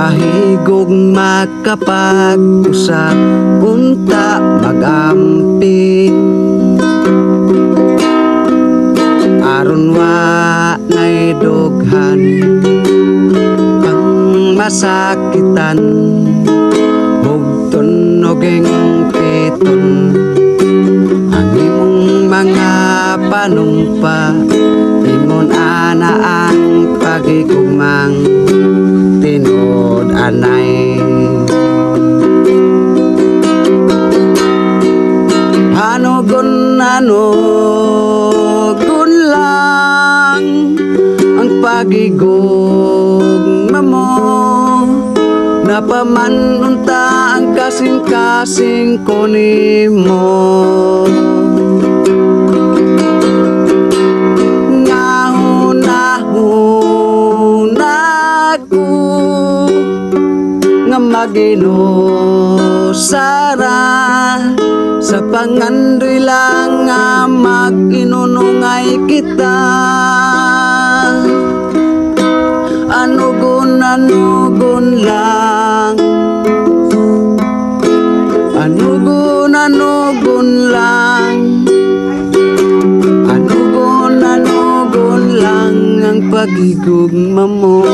Kahigog makapag-usap, unta magampi. Aron wa nay dughan ang masakitan, hugton noging piton ang imong mga panumpa. Ingon ana ang pagigugmang tinod anay. Hanugon lang ang pagigugma mo, napaman unta ang kasing-kasing ko nimo. Maginusara sa pangandoy lang nga mag-inunungay kita. Anugon lang, anugon lang, anugon lang ang pagigugma mo.